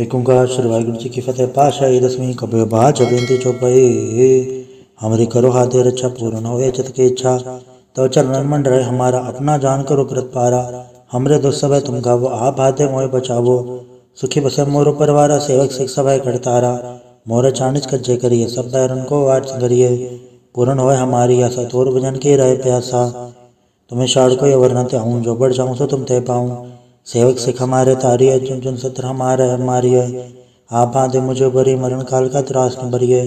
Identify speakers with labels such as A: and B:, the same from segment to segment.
A: एक ओंकार श्री वाहिगुरु जी की फतेह। पाशाही दसवीं कबीर बाज बेनती चौपाई। हमरी करो हाथे रक्षा पूर्ण होए चित की इच्छा। तो चरण मन रहे हमारा अपना जान करो कृत पारा। हमरे दुख सब तुम गावो आप हाथे मोए बचावो। सुखी बसे मोर परिवारा सेवक सिख सब करतारा। मोर चाणिज कज्जे करिए सब बैरन को वाट करिए। पूर्ण होए हमारी आशा तोर भजन के रहे प्यासा। तुम्हें शाड़ को अवर न त्याऊं जो बढ़ जाऊं सो तुम ते पाऊं। सेवक सिख हमारे तारिय चुन चुन सत्र हमारे मारिय। आप बांधे मुझे बरी मरण काल का त्रास न बरिए।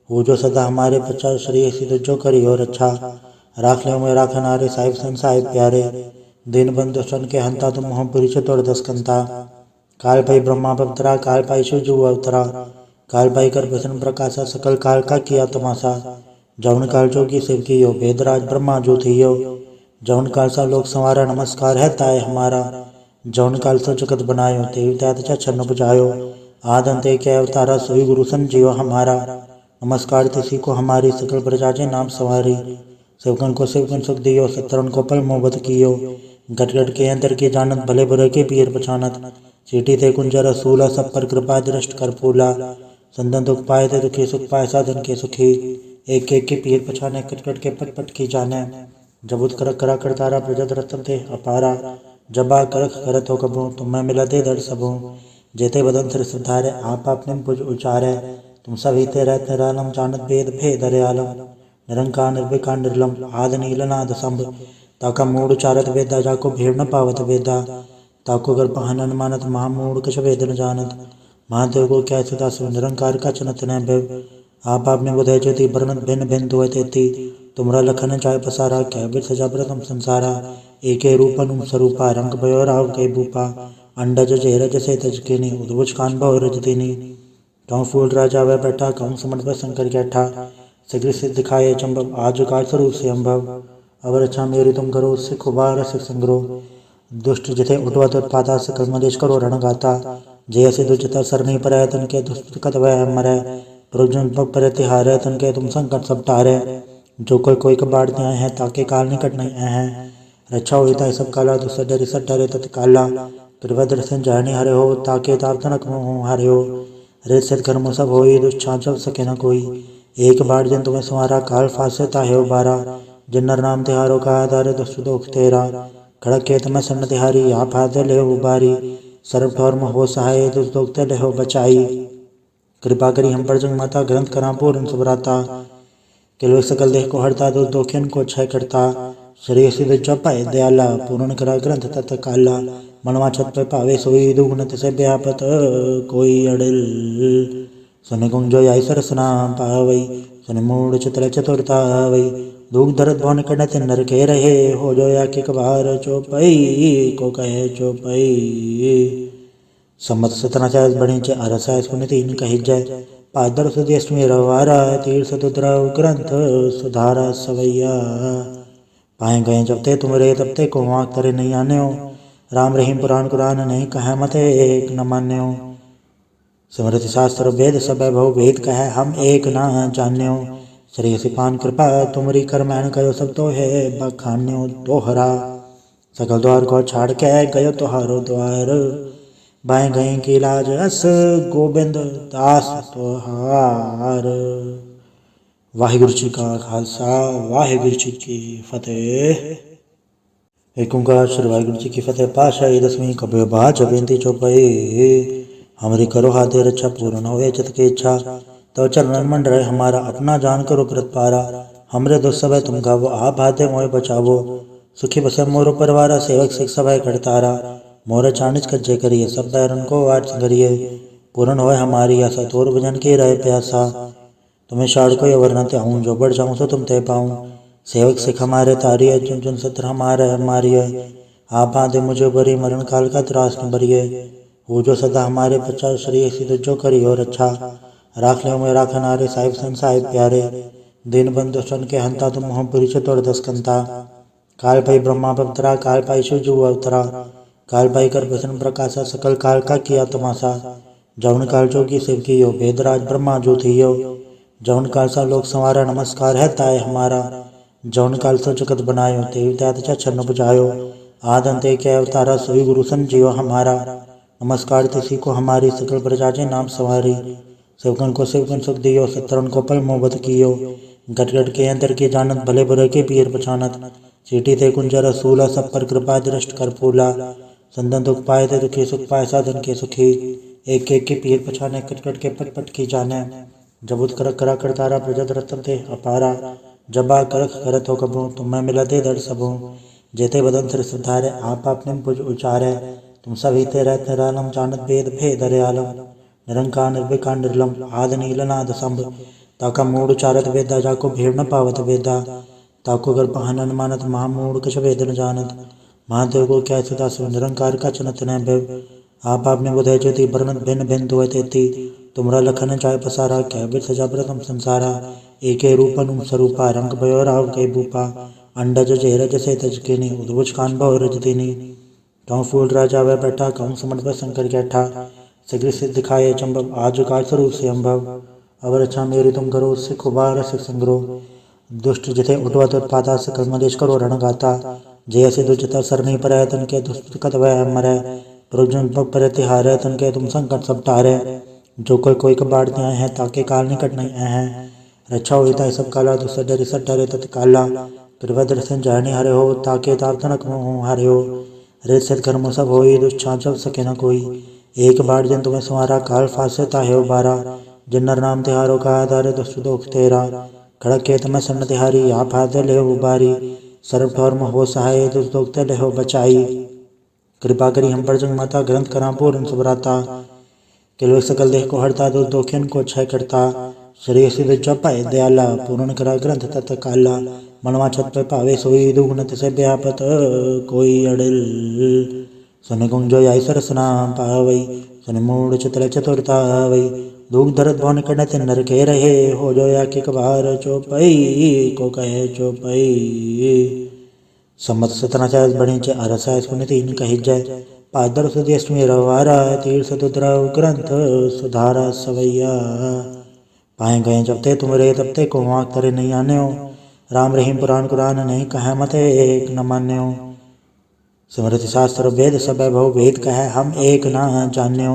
A: वो जो सदा हमारे पचा श्री सिद्ध जो करी और अच्छा। राख ले में राखन आरे साहिब सन साहिब प्यारे। दिन बंधु सन के हंता तुम मोह पुरी तोड़ दस्कंता। काल पाई ब्रह्मा पवित्रा काल पाई शिव जू अवतरा। काल पाई कर प्रसन्न प्रकाशा सकल काल का किया तमाशा। जौन काल जोगी शिव की यो वेदराज ब्रह्मा जो थी यो। जौन काल सा लोक संवारा नमस्कार है ताय हमारा। जौन काल सा जगत बनायो तेव त्यात छन्न बुझायो। आदंत के अवतारा सोई गुरु संजीव हमारा। नमस्कार तिसी को हमारी सकल प्रजा जे नाम सवारी। सेवकन को सेवकन सुख दियो सत्रन को पल मोहब्बत कियो। गट गट के अंतर के जानत भले बुरे के पीर पछानत। चीटी थे कुंजर सूला सब पर कृपा दृष्ट कर फूला। संदन दुख पाए थे दुखी सुख पाए साधन के सुखी। एक एक के पीर पछाने कट कट के पट पट की जाने। जबुत कर करा करतारा प्रजत रतन थे अपारा। जबा करख करत हो कबू तुम्हें मिला दे दर सबू। जेते बदन सिर सुधारे आप अपने पुज उचारे। तुम सभी ते रहते निरालम जानत भेद भेद आलम। निरंकार निर्विकार निर्लम आद नील नाद संभ। ताका मूड उचारत वेदा जाको भीड़ न पावत वेदा। ताको गर्भ हनन मानत महामूड कछ वेद न जानत। महादेव को क्या सदा सो निरंकार का चनत न भव। आप आपने बुधे ज्योति वर्णत भिन्न भिन्न दुए तेती। तुमरा लखन चाय पसारा क्या बिर सजा प्रथम संसारा। एके रूपन स्वरूपा रंग भयो राव के भूपा। अंडज जेरज से तजकिनी उद्भुज कान भव रजतिनी। कहूँ फूल राजा वह बैठा कहूँ समट पर शंकर कैठा। शीघ्र सिद्ध दिखाए चंबव आज काल स्वरूप से अम्भव। अवर अच्छा मेरी तुम करो सिख उबार सिख संग्रह। दुष्ट जिथे उठवत उत्पाता सकल मदेश करो रण गाता। जय से दुष्टता सर नहीं पर तन के दुष्ट कत वह मरै। प्रयोजन पर तिहारे तन के तुम संकट सब टारे। जो कोई कबाड़ न्याय है ताके काल निकट नहीं है। रक्षा होता है सब काला दुसर डरे सब डरे तत्काला। प्रभद्र से जाने हरे हो ताके ताप तनक हरे हो। रे सत कर्म सब होई दुष्छा जब सके न कोई। एक बार जिन तुम्हें संवारा काल फासे ताहे उबारा। जिन नर नाम तिहारो का आधार दुष्ट दोख तेरा। खड़क के तुम्हें सन्न तिहारी आप हाथ ले उबारी। सर्व ठौर हो सहाय दुष्ट दोख ले हो बचाई। कृपा करी हम पर जंग माता ग्रंथ करा पूर्ण सुभराता। किलो सकल देह को हरता दो दोखिन को क्षय करता। शरीर सिद्ध जपाए दयाला पूर्ण करा ग्रंथ तत् काला। मनवा छत पे पावे सोई दुगुणत से व्यापत कोई अड़ल। सुन गुंग जो आई सरसना पावई। सुन मूड चित्र चतुरता वई। दुख दर्द भवन कड़त नर के रहे हो जो या के कबार चौपई को कहे चौपई। सम्मत सतनाचार्य बने च अरसाय सुनितीन कही जय। पादर सुदेश में रवारा तीर्थ दुद्राव ग्रंथ सुधारा सवैया। पाए गए जब ते तुम रे तब ते को वाक तरे नहीं आने हो। राम रहीम पुराण कुरान नहीं कहे मत एक न मान्य हो। स्मृति शास्त्र वेद सब भव वेद कहे हम एक न जान्य हो। श्री सिपान कृपा तुमरी कर मैन कयो सब तो है बखान्यो दोहरा। सकल द्वार को छाड़ के गयो तोहारो द्वार। बाएं गए की लाज अस गोबिंद दास तोहार। वाहिगुरु जी का खालसा वाहिगुरु जी की फतेह। एक ओंकार श्री वाहिगुरु जी की फतेह। पाशाही दसवीं कबीर बाज बेनती चौपाई। हमरी करो हाथे रक्षा पूर्ण होए चित की इच्छा। तो चरण मन रहे हमारा अपना जान करो कृत पारा। हमरे दुख सब तुम गावो आप हाथे मोए बचावो। सुखी बसे मोर परिवारा सेवक सिख सब करतारा। मोर चाणिज कज्जे करिए सब बैरन को वाट करिए। पूर्ण होए हमारी आशा तोर भजन के रहे प्यासा। तुम्हें शाड़ को अवर न त्याऊं जो बढ़ जाऊं सो तुम ते पाऊं। सेवक सिख हमारे तारिय चुन चुन सत्र हमारे मारिय। आप बांधे मुझे बरी मरण काल का त्रास न बरिए। वो जो सदा हमारे पचा श्री सिद्ध जो करी और अच्छा। राख ले में राखन आरे साहिब सन साहिब प्यारे। दिन बंधु सन के हंता तुम मोह पुरी तोड़ दस्कंता। काल पाई ब्रह्मा पवित्रा काल पाई शिव जू अवतरा। काल पाई कर प्रसन्न प्रकाशा सकल काल का किया तमाशा। जौन काल जोगी शिव की यो वेदराज ब्रह्मा जो थी यो। जौन काल सा लोक संवारा नमस्कार है ताय हमारा। जौन काल सा जगत बनायो तेव त्यात छन्न बुझायो। आदंत के अवतारा सोई गुरु संजीव हमारा। नमस्कार तिसी को हमारी सकल प्रजा नाम सवारी। सेवकन को सेवकन सुख दियो, सत्तरन को पल मोहब्बत कियो। गट गट के अंदर के जानत, भले बुरे के पीर पछानत। चीटी थे कुंजर रसूला, सब पर कृपा दृष्ट कर फूला। संदन दुख पाए थे दुखी, सुख पाए साधन के सुखी। एक एक के पीर पछाने, कट कट के पट पट की जाने। जब उत करक करा कर तारा, प्रजत रतन थे अपारा। जबा करक करत हो कबू, तुम्हें मिला दे दर सबू। जेते बदन सिर सुधारे, आप आपने पुज उचारे। तुम सभी ते रहत निरालम, जानत भेद भेद आलम। निरंकार निर्विकार निर्लम, आद नील नाद संभ। ताका मूड उचारत वेदा, जाको भीड़ न पावत वेदा। ताको गर्भ हनन मानत, महामूड कछ वेद न जानत। महादेव को क्या सदा सो, निरंकार का चनत न भव। आप आपने बुधे ज्योति, वर्णत भिन्न भिन्न दुए तेती। तुमरा लखन चाय पसारा, क्या बिर सजा प्रथम संसारा। एके रूपन स्वरूपा, रंग भयो राव के भूपा। अंडज जेरज से तजकिनी, उद्भुज कान भव रजतिनी। कहूँ फूल राजा वह बैठा, कहूँ समट पर शंकर कैठा। शीघ्र सिद्ध दिखाए चंबव, आज काल स्वरूप से अम्भव। अवर अच्छा मेरी तुम करो, सिख उबार सिख संग्रह। दुष्ट जिथे उठवत उत्पाता, सकल मलेश करो रण गाता। जय से दुष्टता सर नहीं पर, तन के दुष्ट कत वह मरै। प्रयोजन पर तिहारे, तन के तुम संकट सब टारे। जो कोई कबाड़ न्याय है, ताके काल निकट नहीं है। रक्षा होता है सब काला, दुसर डरे सब डरे तत्काला। प्रभद्र सिंह जहनी हरे हो, ताके ताप तनक हरे हो। रे सत्कर्म सब होई, दुष्छा जब सके न कोई। एक बार जिन तुम्हें संवारा, काल फासे ताहे उबारा। जिन नर नाम तिहारो का, दारे दुष्ट दोख तेरा। खड़क के तुम्हें सन्न तिहारी, आप फाते ले उबारी। सर्व ठौर हो सहाय, दुष्ट दोख ते ले बचाई। कृपा करी हम पर जंग माता, ग्रंथ करा पूर्ण सुभराता। किलो सकल देह को हरता, दुष्ट दोखिन को क्षय करता। शरीर सिद्ध जपाए दयाला, पूर्ण करा ग्रंथ तत् काला। मनवा छत पे पावे सोई, दुगुणत से व्यापत कोई अड़ल। सुन गुंजो आई सरसना पावई, सुन मूड चितल चतुरता वई। दुख दर्द भवन कड़त नर के रहे, हो जो या के कबार चौपई को कहे चौपई। सम्मत सतना चाहे बड़ी च अरसा, सुन तीन कही जय। पादर सुदेश में रवारा, तीर सतुद्रव ग्रंथ सुधारा सवैया। पाए गए जब ते तुमरे, तब ते को वाक तरे नहीं आने हो। राम रहीम पुराण कुरान, नहीं कहे मत एक न मान्यो। स्मृति शास्त्र वेद सब बहु, वेद कहे हम एक न जान्यो।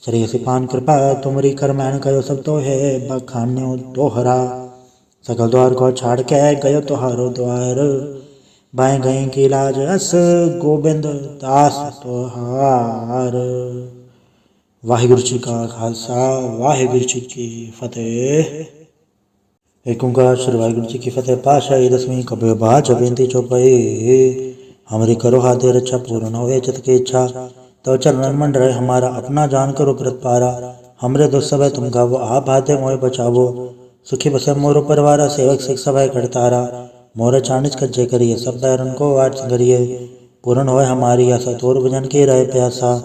A: श्री सिपान कृपा तुमरी, कर मैन कयो सब तो है बखान्यो दोहरा। सकल द्वार को छाड़ के गयो तुहारो द्वार। बाएं गए की लाज अस, गोबिंद दास तोहार। वाहिगुरु जी का खालसा, वाहिगुरु जी की फतेह। एक ओंकार श्री वाहिगुरु जी की फतेह। पाशाही दसवीं कबीर बाज बेनती चौपाई। हमरी करो हाथे रक्षा, पूर्ण होए चित की इच्छा। तो चरणन मन रहे हमारा, अपना जान करो कृत पारा। हमरे दुख सब तुम गावो, आप हाथे मोए बचावो। सुखी बसे मोरो परिवारा, सेवक सिख सब करतारा। मोर चानिच कज्जे करिए, सब बैरन को आठ संगरिए। पूर्ण होए हमारी आशा, तोर भजन की रहे प्यासा।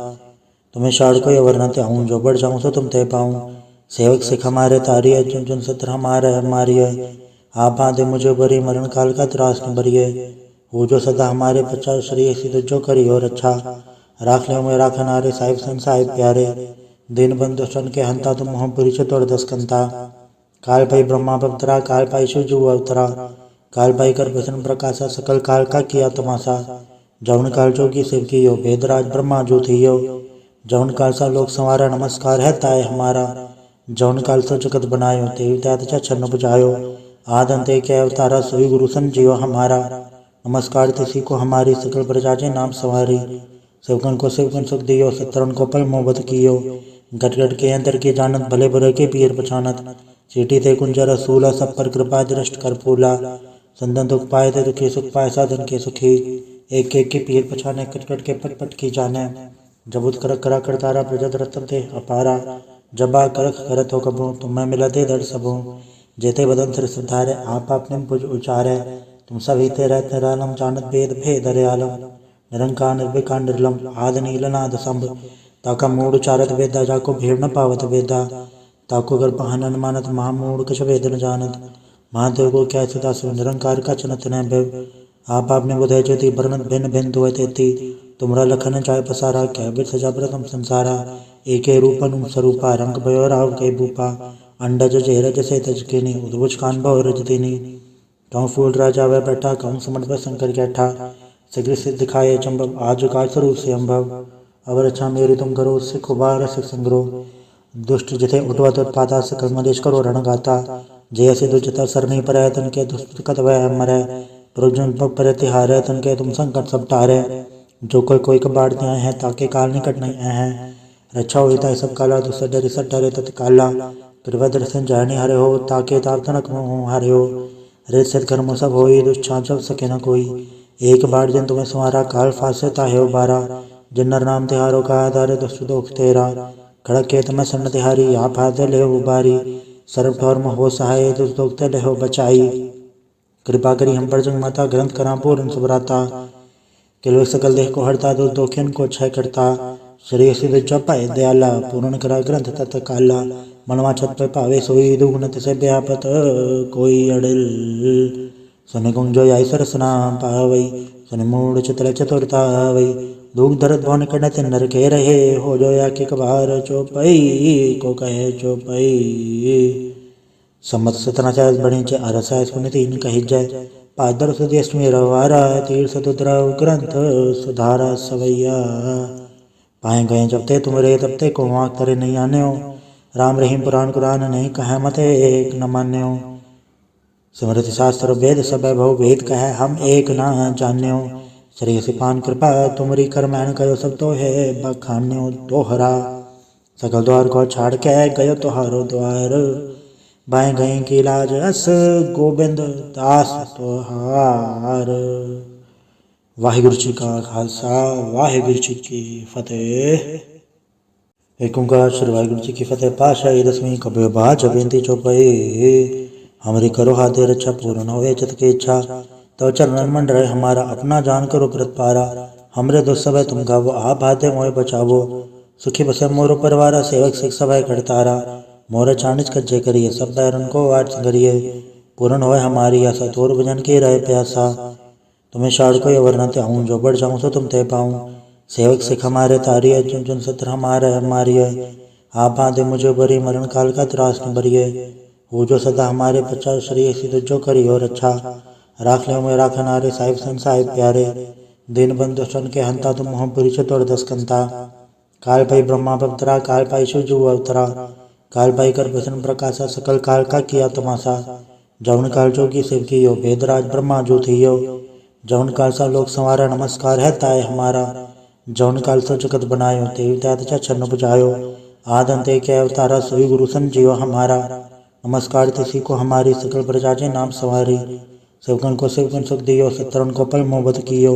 A: तुम्हें शाड़ को अवर न त्याऊं, जो बढ़ जाऊं सो तुम ते पाऊं। सेवक सिख हमारे तारिये, चुन चुन सत्र हमारे हमारिये। आप बांधे मुझे बरी, मरण काल का त्रास न बरिये। हो जो सदा हमारे बच्चा, श्री सिद्ध जो करियो रक्षा। राख ले में राखन आरे, साहिब सन साहिब प्यारे। दिन बंधु सन के हंता, तुम मोहपुरी चतुर दस्कंता। काल पाई ब्रह्मा पवित्रा, काल पाई शिव जू अवतरा। काल पाई कर प्रसन्न प्रकाशा, सकल काल का किया तमाशा। जौन काल जोगी शिव कियो, वेदराज ब्रह्मा जो थियो। जौन काल सा लोक संवारा, नमस्कार है ताय हमारा। जौन काल सा जगत बनायो, तेवी त्यात छन्न बुझायो। आदंते के अवतारा, सोई गुरु संजीव हमारा। नमस्कार तिसी को हमारी, सकल प्रजा नाम सवारी। सेवकन को सेवकन सुख दियो, सत्तरन को पल मोहब्बत कियो। गट गट के अंदर के जानत, भले बुरे के पीर पछानत। चीटी थे कुंजर रसूला, सब पर कृपा दृष्ट कर फूला। संदन दुख पाए थे दुखी, सुख पाए साधन के सुखी। एक एक के पीर पछाने, कट कट के पट पट की जाने। जब उत करक करा कर तारा, प्रजत रतन थे अपारा। जबा करक करत हो कबू, तुम्हें मिला दे दर सबू। जेते बदन सिर सुधारे, आप आपने पुज उचारे। तुम सभी ते रहत निरालम, जानत भेद भेद आलम। निरंकार निर्विकार निर्लम, आद नील नाद संभ। ताका मूड उचारत वेदा, जाको भीड़ न पावत वेदा। ताको गर्भ हनन मानत, महामूड कछ वेद न जानत। महादेव को क्या सदा सो, निरंकार का चनत न भव। आप आपने बुधे ज्योति, वर्णत भिन्न भिन्न दुए तेती। तुमरा लखन चाय पसारा, क्या बिर सजा प्रथम संसारा। एके रूपन स्वरूपा, रंग भयो राव के भूपा। अंडज जेरज से तजकिनी, उद्भुज कान भव रजतिनी। कहूँ फूल राजा वह बैठा, कहूँ समट पर शंकर कैठा। शीघ्र सिद्ध दिखाए चंबव, आज काल स्वरूप से अम्भव। अवर अच्छा मेरी तुम करो सिख उबार सिख संग्रह दुष्ट जिथे उठवत उत्पाता सकल मलेश करो रण गाता जय से दुष्टता सर नहीं पर तन के दुष्ट कत वह मरै प्रयोजन पर तिहारे तन के तुम संकट सब टारे जो कोई कबाड़ न्याय है ताके काल निकट नहीं है रक्षा होता है सब काला दुष्ट डरी सट डरे तत्काला प्रभद्र सिंह जानी हरे हो ताके ताप तनक हरे हो रे सिद्ध कर्म सब हो दुष्छा जब सके न कोई एक बार जिन तुम्हें संवारा काल फासे ताहे उबारा जिन नर नाम तिहारो का आधार दुष्ट दोख तेरा खड़क के तुम्हें सन्न तिहारी या फादे ले उबारी सर्व ठौर हो सहाय दुष्ट दोख ते ले हो बचाई कृपा करी हम पर जंग माता ग्रंथ करा पूर्ण सुभराता किलो सकल देह को हरता दुष्ट दोखिन को क्षय करता श्री सिद्ध चौपाए दयाला पूर्ण करा ग्रंथ तत् काला मनवा छत पे पावे सोई दुगुण तिसे व्यापत कोई अड़िल सुन गुंग जो आई सरसना पावई सुन मूड चितल चतुरता वई दुख दर्द भवन कड़ तिन नर के रहे हो जो या के कबार चौपई को कहे चौपई सम्मत सतना चाय बणी च अरसा सुन तीन कही जय पादर सुदेश में रवारा तीर्थ तुद्रव ग्रंथ सुधारा सवैया पाए गए जब ते तुम रे तब ते को वाक तरे नहीं आने हो राम रहीम पुराण कुरान नहीं कहे मत एक न मान्यो स्मृति शास्त्र वेद सब भव वेद कहे हम एक न जान्यो श्री सिपान कृपा तुमरी कर मैन कयो सब तो है बखान्यो तोहरा सकल द्वार को छाड़ के गयो तोहारो द्वार बाएं गए की लाज अस गोबिंद दास तोहार। वाहिगुरु जी का खालसा वाहिगुरु जी की फतेह। एक ओंकार श्री वाहिगुरु जी की फतेह। पाशाही दसवीं कबीर बाज बेनती चौपाई हमरी करो हाथे रक्षा पूर्ण होए चित की इच्छा तो चरणन मन रहे हमारा अपना जान करो कृत पारा हमरे दो सब तुम गावो आप हाथे मोए बचावो सुखी बसे मोरो परिवारा सेवक सिख सभय करतारा मोर चाणिच कज्जे करिए सब बैरन को वाट संगरिए पूर्ण होए हमारी आशा तोर भजन की रहे प्यासा तुम्हें शाड़ को वरना ते आऊँ जो बढ़ जाऊँ सो तुम ते पाऊँ सेवक सिख हमारे तारी है चुन चुन सत्र हमारे हमारी है आप बांधे मुझे बरी मरण काल का त्रास न बरिए हो जो सदा हमारे पचास श्री सिद्ध जो करी और अच्छा राख ले में राखन आरे साहिब सन साहिब प्यारे दिन बंधु सन के हंता तुम मोह पुरी चतुर दस्कंता काल पाई ब्रह्मा पवित्रा काल पाई शिवजू अवतरा काल पाई कर भसन प्रकाशा सकल काल का किया तमाशा जौन काल जोगी शिव की यो वेदराज ब्रह्मा जो थी यो जौन काल सा लोक संवारा नमस्कार है ताय हमारा जौन काल सो जगत बनायो तेव त्यात छन्न बुझायो आदंते के अवतारा सोई गुरु संजीव हमारा नमस्कार तिसी को हमारी सकल प्रजा जे नाम सवारी सेवकन को सेवकन सुख दियो सत्रन को पल मोहब्बत कियो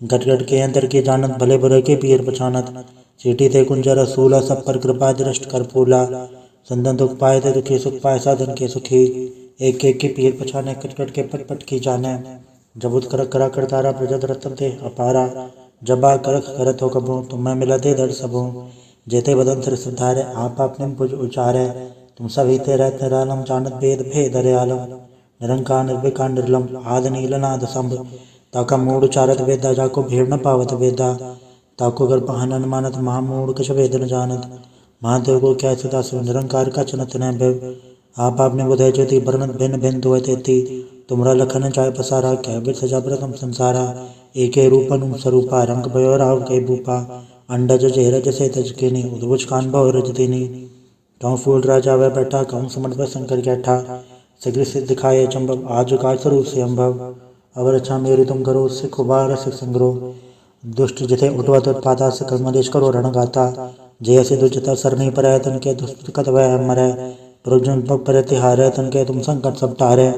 A: गट गट के अंदर के जानत भले बुरे के पीर पछानत चीटी थे कुंजर सूला सब पर कृपा दृष्ट कर फूला संदन दुख पाए थे दुखी सुख पाए साधन के सुखी एक एक के पीर पछाने कट कट के पट पट की जाने जब उत कर करा करतारा प्रजत रतन थे अपारा जबा करख करत हो कबू तुम्हें मिला दे दर सबू जेते बदन सिर सुधारे आप अपने पुज उचारे तुम सभी ते रहते रालम जानत भेद भेद रे आलम निरंकार निर्विकार निर्लम आद नीलनाद संभ ताका मूड उचारत वेदा जाको भीड़ न पावत वेदा ताको गर पहनन मानत महामूड कछ वेद न जानत महादेव को क्या सदा सो निरंकार का चनत न भेव आप आपने बुधे ज्योति बरनत भिन्न भिन्न दुए तेती तुमरा लखन चाय पसारा क्या बिर सजा प्रथम संसारा एके रूपन स्वरूपा रंग भयो राव के भूपा अंडज जेरज से तजकिनी उद्भुज कान भव रजतिनी कहूँ फूल राजा वह बैठा कहूँ समट पर शंकर बैठा सगृ से दिखाए चंबव आज काल स्वरूप से अम्भव अवर अच्छा मेरी तुम करो सिख उबार सिख संग्रह दुष्ट जिथे उठवत उत्पाता सकल मलेश करो रण गाता जय से दुष्टता सर नहीं पर तन के दुष्ट कत वह मरै प्रयोजन पर तिहारे तन के तुम संकट सब टारे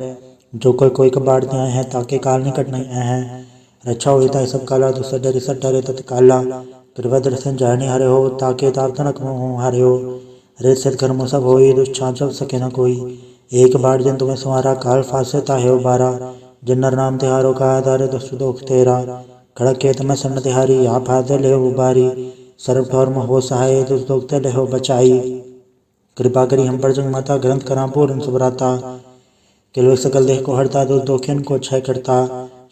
A: जो कोई कबाड़ न्याय है ताके काल निकट नहीं है रक्षा होता है सब काला दुष्ट डरी सट डरे तत्काला कृपद्र सिंह जानी हरे हो ताके ताप तनक हरे हो रे सिद्ध कर्म सब हो दुष्छा जब सके न कोई एक बार जिन तुम्हें संवारा काल फासे ताहे उबारा जिन नर नाम तिहारो का आधार दुष्ट दोख तेरा खड़क के तुम्हें सन्न तिहारी या फादे ले उबारी सर्व ठौर हो सहाय दुष्ट दोख ते ले हो बचाई कृपा करी हम पर जंग माता ग्रंथ करा पूर्ण सुभराता किलो सकल देह को हरता दुष्ट दोखिन को क्षय करता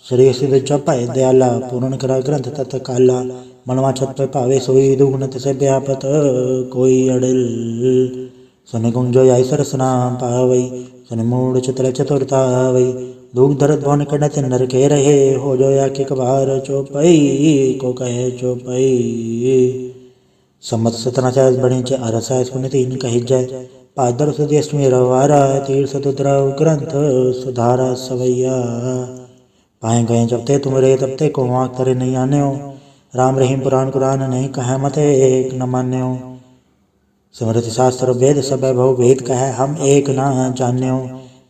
A: श्री सिद्ध चौपाए दयाला पूर्ण करा ग्रंथ तत् काला मनवा छत पे पावे सोई दुगुण तिसे व्यापत कोई अड़िल सुन गुंग जो आई सरसना पावई सुन मूड चितल चतुरता वई दुख दर्द भवन कड़ तिन नर के रहे हो जो या के कबार चौपई को कहे चौपई। सम्मत सतनाचार्य बणी च अरसा सुनि तीन कही जय पादर सुदेशमी रवारा तीर सतुद्रव ग्रंथ सुधारा सवैया पाए गए जब ते तुमरे तब ते को वाक तरे नहीं आने हो राम रहीम पुराण कुरान नहीं कहे मत एक न मान्य हो स्मृति शास्त्र वेद सब बहु वेद कहे हम एक न जान्य हो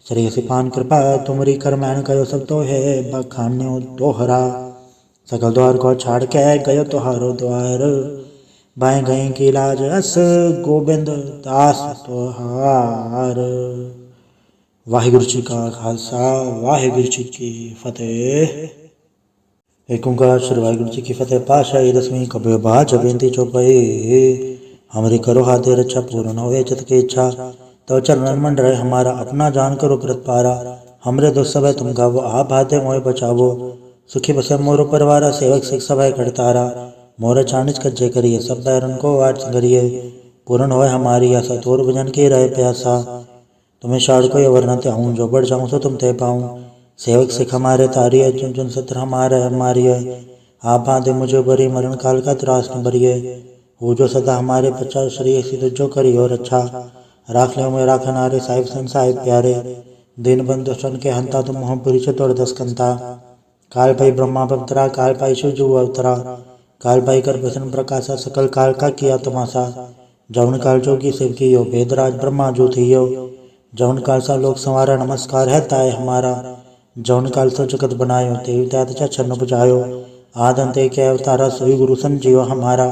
A: श्री सिपान कृपा तुमरी कर मैन करो सब तो है बखान्यो दोहरा सकल द्वार को छाड़ के गयो तुहारो द्वार बाएं गए की लाज अस गोबिंद दास तोहार। वाहिगुरु जी का खालसा वाहिगुरु जी की फतेह। एक ओंकार श्री वाहिगुरु जी की फतेह। पाशाही दसवीं कबीर बाज बेनती चौपाई हमरी करो हाथे रक्षा पूर्ण होए चित की इच्छा तो चरण मंड रहे हमारा अपना जान करो कृत पारा हमरे दो सब तुम गावो आप हाथे मोए बचावो सुखी बसे मोरो परिवारा सेवक सिख सभा करतारा मोर चाणिच कज्जे करिए सब बैरन को वाट संगरिए पूर्ण होए हमारी आशा तोर भजन की रहे प्यासा तुम्हें शाड़ को वर्णते हूँ जो बढ़ जाऊँ सो तुम ते पाऊँ सेवक सिख हमारे तारी है चुन चुन सत्र हमारे हमारी है आप बांधे मुझे बरी मरण काल का त्रास न बरिए हो जो सदा हमारे पचास श्री सिद्ध जो करी और अच्छा राख ले में राखन आरे साहिब सन साहिब प्यारे दिन बंधु सन के हंता तुम मोह पुरी तोड़ दस कंता काल पाई ब्रह्मा पवित्रा काल पाई शिवजू अवतरा काल पाई कर प्रसन्न प्रकाशा सकल काल का किया तमाशा जौन काल जोगी शिव की यो वेदराज ब्रह्मा जो थी यो जौन काल सा लोक संवारा नमस्कार है ताय हमारा जौन काल सो जगत बनायो तेवी त्यात छन्न बुझायो आद अंते के अवतारा सोई गुरु संजीव हमारा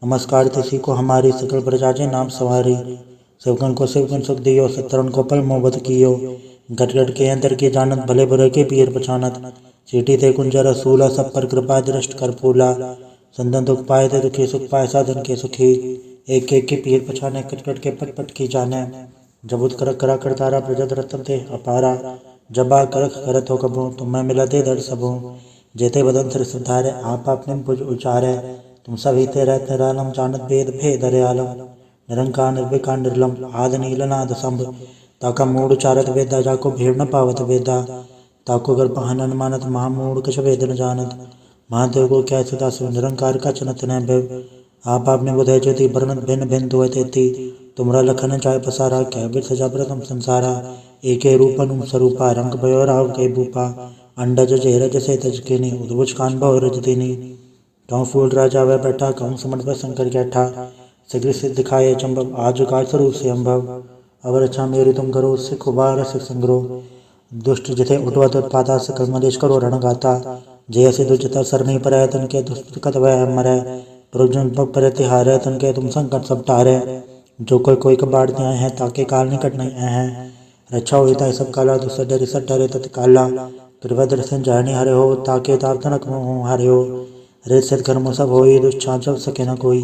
A: नमस्कार तिसी को हमारी सकल प्रजा जे नाम सवारी सेवकन को सेवकन सुख दियो सत्रन को पल मोहब्बत कियो गट गट के अंतर के जानत भले बुरे के पीर पछानत चीटी थे कुंजर सूला सब पर कृपा दृष्ट कर फूला संदन दुख पाए थे दुखी सुख पाए साधन के सुखी एक एक के पीर पछाने कट कट के पट पट की जाने जबुत कर करा करतारा प्रजत रतन थे अपारा जबा करख करत हो कबू तुम्हें मिला दे दर सबू जेते बदन सिर सुधारे आप अपने भुज उचारे तुम सभी ते रहते रालम जानत भेद भेद रे आलम निरंकार निर्विकार निर्लम आद नीलनाद संभ ताका मूड उचारत वेदा जाको भीड़ न पावत वेदा ताको गर्भ हनन मानत महामूड कछ वेद न जानत महादेव को क्या सदा सो निरंकार का चनत न भव आप आपने बुधे ज्योति वर्णत भिन्न भिन्न दुए तेती तुमरा लखन चाय पसारा क्या बिर सजा प्रथम संसारा एके रूपन स्वरूपा रंग भयो राव के भूपा अंडज जेरज से तजकिनी उद्भुज कान भव रजतिनी कहूँ फूल राजा वह बैठा कहूँ समर्थ शंकर कैठा शीघ्र सिद्ध दिखाए चंबव आज काल स्वरूप से अम्भव अवर अच्छा मेरी तुम करो सिख उबार सिख संग्रो दुष्ट जिथे उठवा उत्पादा सकल मदेश करो रण गाता जय से दुष्टता सर नहीं पर तन के दुष्ट कत वह मरे प्रजुन पर तिहारे तन के तुम संकट सब टारे जो कोई कबाड़ आए हैं ताके काल निकट नहीं हैं रक्षा होता है सब काला दुष्ट डरी सट डरे तत्काला कृपा दर्शन जाने हरे हो ताके ताप तनक हरे हो रे सत्कर्म सब हो दुष्छा जब सके न कोई